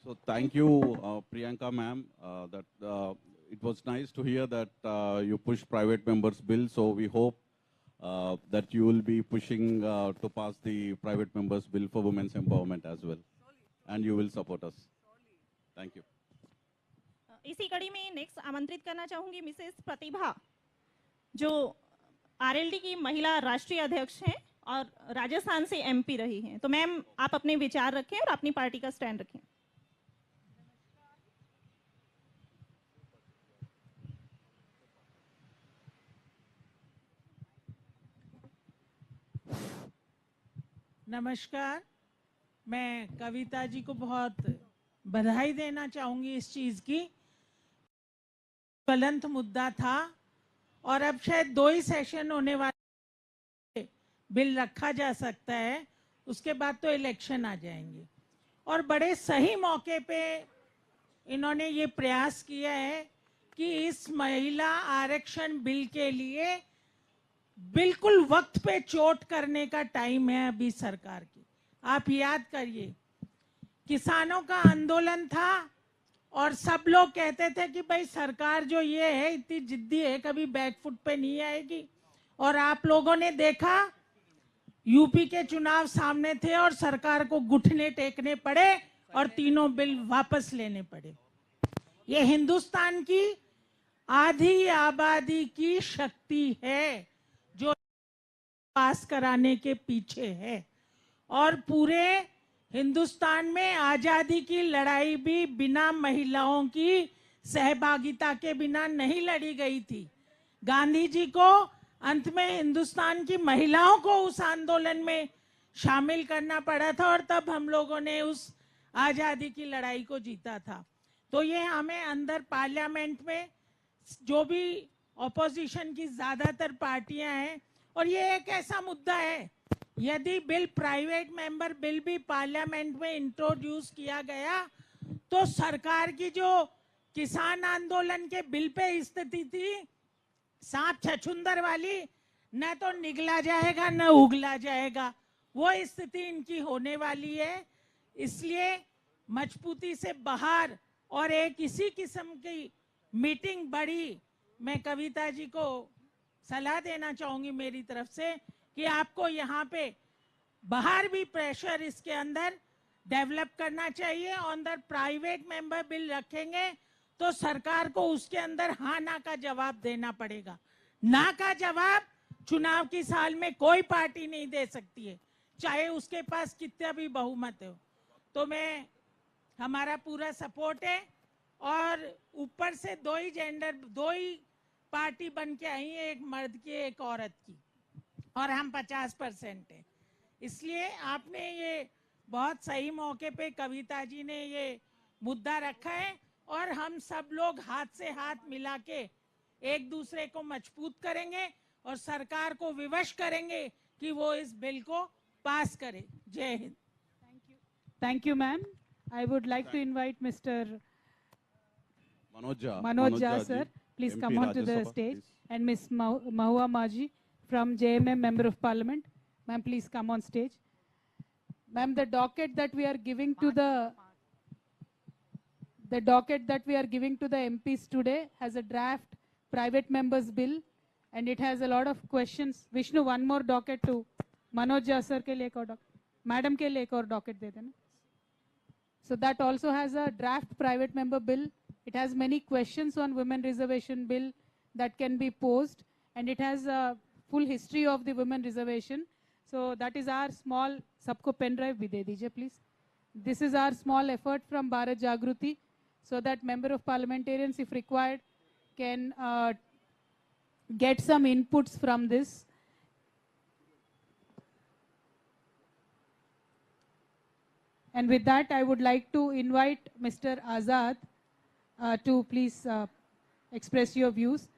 So thank you, Priyanka ma'am. It was nice to hear that you push private members bill. So we hope that you will be pushing to pass the private members bill for women's empowerment as well, and you will support us. Thank you. इसी कड़ी में next आमंत्रित करना चाहूंगी Mrs प्रतिभा, जो RLD की महिला राष्ट्रीय अध्यक्ष हैं और राजस्थान से एमपी रही हैं। तो मैम आप अपने विचार रखें और अपनी पार्टी का स्टैंड रखें। नमस्कार, मैं कविता जी को बहुत बधाई देना चाहूंगी इस चीज की। ज्वलंत मुद्दा था और अब शायद 2 ही सेशन होने वाले, बिल रखा जा सकता है, उसके बाद तो इलेक्शन आ जाएंगे। और बड़े सही मौके पे इन्होंने ये प्रयास किया है कि इस महिला आरक्षण बिल के लिए बिल्कुल वक्त पे चोट करने का टाइम है अभी सरकार की। आप याद करिए, किसानों का आंदोलन था और सब लोग कहते थे कि भाई सरकार जो ये है इतनी जिद्दी है, कभी बैकफुट पे नहीं आएगी। और आप लोगों ने देखा, यूपी के चुनाव सामने थे और सरकार को घुटने टेकने पड़े और तीनों बिल वापस लेने पड़े। ये हिंदुस्तान की आधी आबादी की शक्ति है जो पास कराने के पीछे है। और पूरे हिंदुस्तान में आजादी की लड़ाई भी बिना महिलाओं की सहभागिता के बिना नहीं लड़ी गई थी। गांधी जी को अंत में हिंदुस्तान की महिलाओं को उस आंदोलन में शामिल करना पड़ा था और तब हम लोगों ने उस आजादी की लड़ाई को जीता था। तो ये हमें अंदर पार्लियामेंट में जो भी ऑपोजिशन की ज्यादातर पार्टियां हैं, और ये एक ऐसा मुद्दा है, यदि बिल प्राइवेट मेंबर बिल भी पार्लियामेंट में इंट्रोड्यूस किया गया तो सरकार की जो किसान आंदोलन के बिल पे स्थिति थी सांप छछुंदर वाली, न तो निगला जाएगा न उगला जाएगा, वो स्थिति इनकी होने वाली है। इसलिए मजबूती से बाहर और एक इसी किस्म की मीटिंग बड़ी, मैं कविता जी को सलाह देना चाहूंगी मेरी तरफ से कि आपको यहाँ पे बाहर भी प्रेशर इसके अंदर डेवलप करना चाहिए। अंदर प्राइवेट मेंबर बिल रखेंगे तो सरकार को उसके अंदर हाँ ना का जवाब देना पड़ेगा। ना का जवाब चुनाव की साल में कोई पार्टी नहीं दे सकती है, चाहे उसके पास कितना भी बहुमत हो। तो मैं, हमारा पूरा सपोर्ट है। और ऊपर से 2 ही जेंडर, 2 ही पार्टी बन के आई है, एक मर्द की एक औरत की, और हम 50% है। इसलिए आपने ये बहुत सही मौके पे कविता जी ने ये मुद्दा रखा है और हम सब लोग हाथ से हाथ मिला के एक दूसरे को मजबूत करेंगे और सरकार को विवश करेंगे कि वो इस बिल को पास करे। जय Hind. Thank you, ma'am. I would like to invite Mr. Manoj Jha, sir. Please MP come on to Rajya the Sabha, stage. please. And Miss Mahua Maji from JMM, Member of Parliament. Ma'am, please come on stage. Ma'am, the docket that we are giving to the MPs today has a draft private members bill, and it has a lot of questions. Vishnu, one more docket to Manoj Jha sir ke liye ek aur docket, madam ke liye ek aur docket de dena. So that also has a draft private member bill. It has many questions on women reservation bill that can be posed, and it has a full history of the women reservation. So that is our small, sabko pen drive bhi de dijiye please. This is our small effort from Bharat Jagruti, so that member of parliamentarians, if required, can get some inputs from this. And with that, I would like to invite Mr. Azad to please express your views.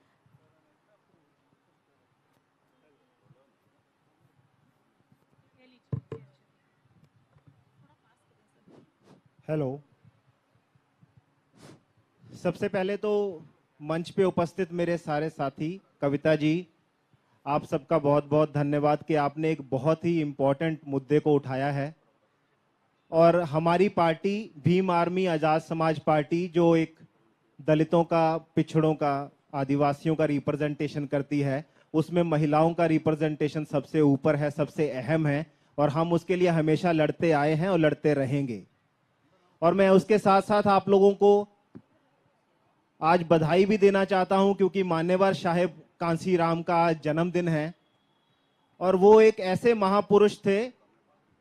Hello, सबसे पहले तो मंच पे उपस्थित मेरे सारे साथी, कविता जी, आप सबका बहुत बहुत धन्यवाद कि आपने एक बहुत ही इम्पोर्टेंट मुद्दे को उठाया है। और हमारी party Bhim army Azad Samaj party जो एक दलितों का, पिछड़ों का, आदिवासियों का रिप्रेजेंटेशन करती है, उसमें महिलाओं का रिप्रेजेंटेशन सबसे ऊपर है, सबसे अहम है और हम उसके लिए हमेशा लड़ते आए हैं और लड़ते रहेंगे। और मैं उसके साथ साथ आप लोगों को आज बधाई भी देना चाहता हूं क्योंकि मान्यवर साहेब कांशीराम का आज जन्मदिन है और वो एक ऐसे महापुरुष थे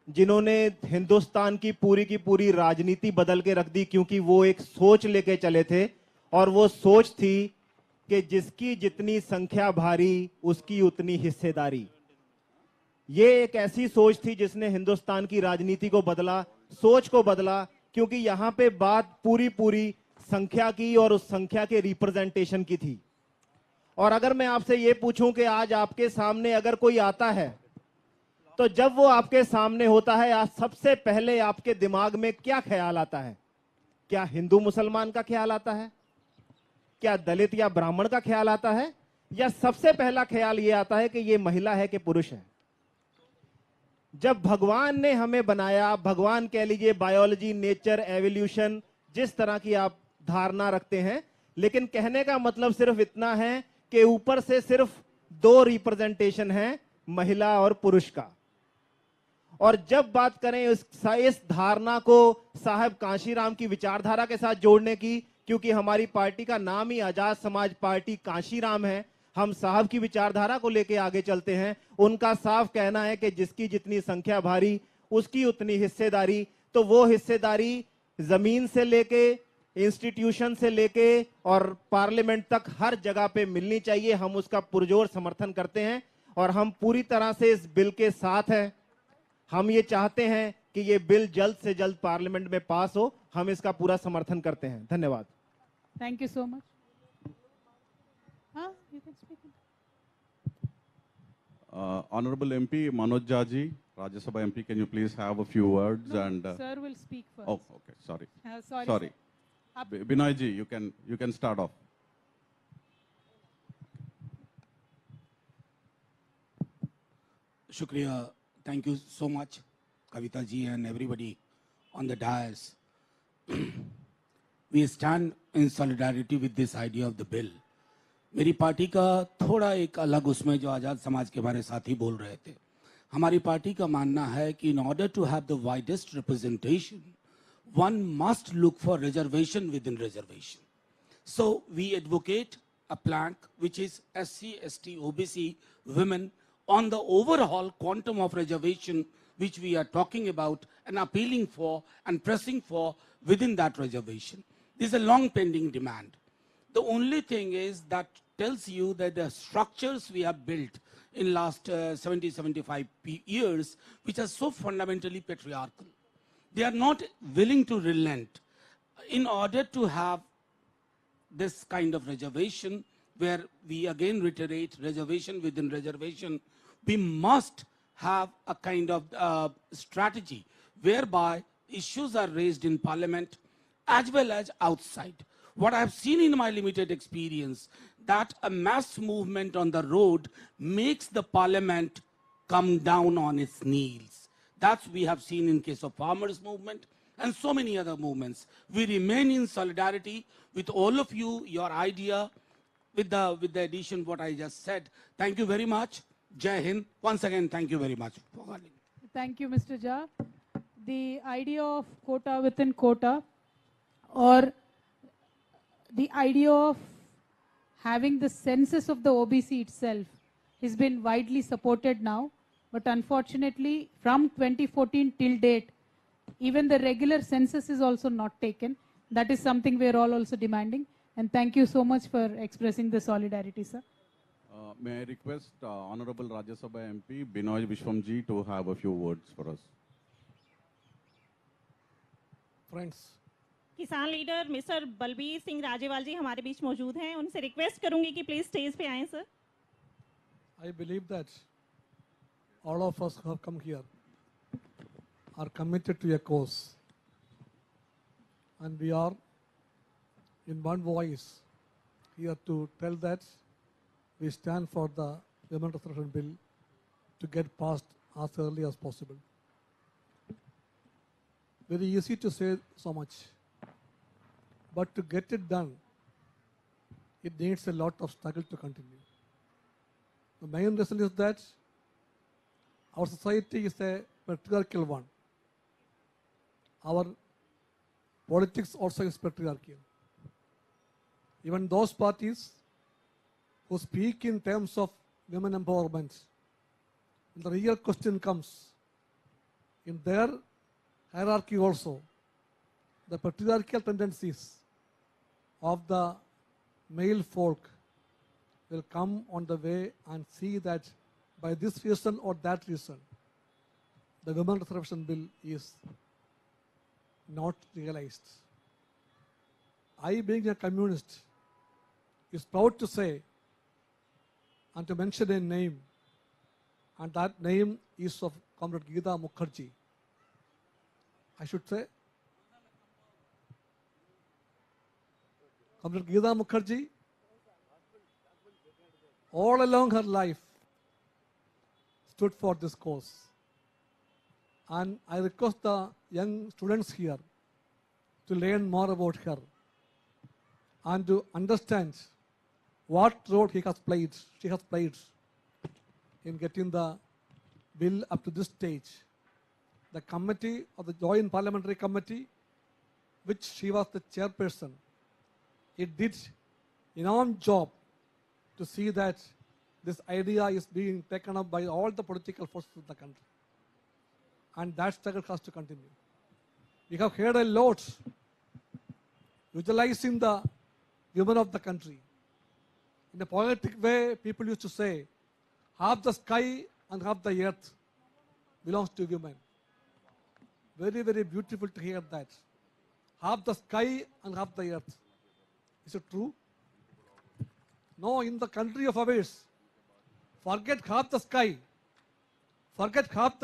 जिन्होंने हिंदुस्तान की पूरी राजनीति बदल के रख दी, क्योंकि वो एक सोच लेके चले थे और वो सोच थी कि जिसकी जितनी संख्या भारी उसकी उतनी हिस्सेदारी। ये एक ऐसी सोच थी जिसने हिंदुस्तान की राजनीति को बदला, सोच को बदला, क्योंकि यहां पे बात पूरी संख्या की और उस संख्या के रिप्रेजेंटेशन की थी। और अगर मैं आपसे ये पूछूं कि आज आपके सामने अगर कोई आता है तो जब वो आपके सामने होता है, आज सबसे पहले आपके दिमाग में क्या ख्याल आता है? क्या हिंदू मुसलमान का ख्याल आता है? क्या दलित या ब्राह्मण का ख्याल आता है? या सबसे पहला ख्याल ये आता है कि ये महिला है कि पुरुष है? जब भगवान ने हमें बनाया, भगवान कह लीजिए, बायोलॉजी, नेचर, एवोल्यूशन, जिस तरह की आप धारणा रखते हैं, लेकिन कहने का मतलब सिर्फ इतना है कि ऊपर से सिर्फ 2 रिप्रेजेंटेशन है, महिला और पुरुष का। और जब बात करें इस धारणा को साहब कांशीराम की विचारधारा के साथ जोड़ने की, क्योंकि हमारी पार्टी का नाम ही आजाद समाज पार्टी कांशीराम है, हम साहब की विचारधारा को लेके आगे चलते हैं। उनका साफ कहना है कि जिसकी जितनी संख्या भारी उसकी उतनी हिस्सेदारी। तो वो हिस्सेदारी जमीन से लेके, इंस्टीट्यूशन से लेके और पार्लियामेंट तक हर जगह पे मिलनी चाहिए। हम उसका पुरजोर समर्थन करते हैं और हम पूरी तरह से इस बिल के साथ हैं। हम ये चाहते हैं कि ये बिल जल्द से जल्द पार्लियामेंट में पास हो। हम इसका पूरा समर्थन करते हैं। धन्यवाद। Thank you so much. You can speak. Honorable MP Manoj Jaji, Rajya Sabha MP, can you please have a few words? No, And sir will speak first. oh, okay, sorry. Sorry. Sorry. Up- Binoy ji, you can start off. Shukriya. Thank you so much, Kavita ji and everybody on the dais. We stand in solidarity with this idea of the bill. मेरी party का थोड़ा एक अलग उसमें जो आज़ाद समाज के हमारे साथी बोल रहे थे, हमारी पार्टी का मानना है कि in order to have the widest representation, one must look for reservation within reservation. So we advocate a plank which is SC, ST, OBC, women on the overall quantum of reservation which we are talking about and appealing for and pressing for within that reservation. This is a long pending demand. The only thing is that tells you that the structures we have built in last 70, 75 years, which are so fundamentally patriarchal, they are not willing to relent in order to have this kind of reservation where we again reiterate reservation within reservation. We must have a kind of strategy whereby issues are raised in parliament as well as outside. What I have seen in my limited experience, that a mass movement on the road makes the parliament come down on its knees. That's we have seen in case of farmers movement and so many other movements. We remain in solidarity with all of you, your idea, with the addition what I just said. Thank you very much. Jai Hind. Once again, thank you very much for calling. Thank you, Mr. Jha. The idea of quota within quota, or the idea of having the census of the OBC itself has been widely supported now, but unfortunately from 2014 till date, even the regular census is also not taken. That is something we are all also demanding. And thank you so much for expressing the solidarity, sir. May I request Honorable Rajya Sabha MP Binoy Vishwamji to have a few words for us. Friends, किसान leader mister Balbir Singh Rajewal जी हमारे बीच मौजूद हैं। उनसे request करूंगी कि please stage पे आएं sir. I believe that all of us who have come here are committed to a cause, and we are in one voice here to tell that we stand for the Women Reservation Bill to get passed as early as possible. very easy to say so much. But to get it done, it needs a lot of struggle to continue. The main reason is that our society is a patriarchal one. Our politics also is patriarchal. Even those parties who speak in terms of women empowerment, the real question comes, in their hierarchy also, the patriarchal tendencies of the male folk will come on the way and see that by this reason or that reason, the women reservation bill is not realized. I, being a communist, is proud to say and to mention a name, and that name is of Comrade Geeta Mukherjee. I should say, Comrade Geeta Mukherjee, all along her life, stood for this cause. And I request the young students here to learn more about her and to understand what role she has played in getting the bill up to this stage. The committee of the Joint Parliamentary Committee, which she was the chairperson, it did enormous job to see that this idea is being taken up by all the political forces of the country. And that struggle has to continue. We have heard a lot utilizing the women of the country. In a poetic way, people used to say, half the sky and half the earth belongs to women. Very, very beautiful to hear that. Half the sky and half the earth. Is it true? No, in the country of ours, forget half the sky, forget half the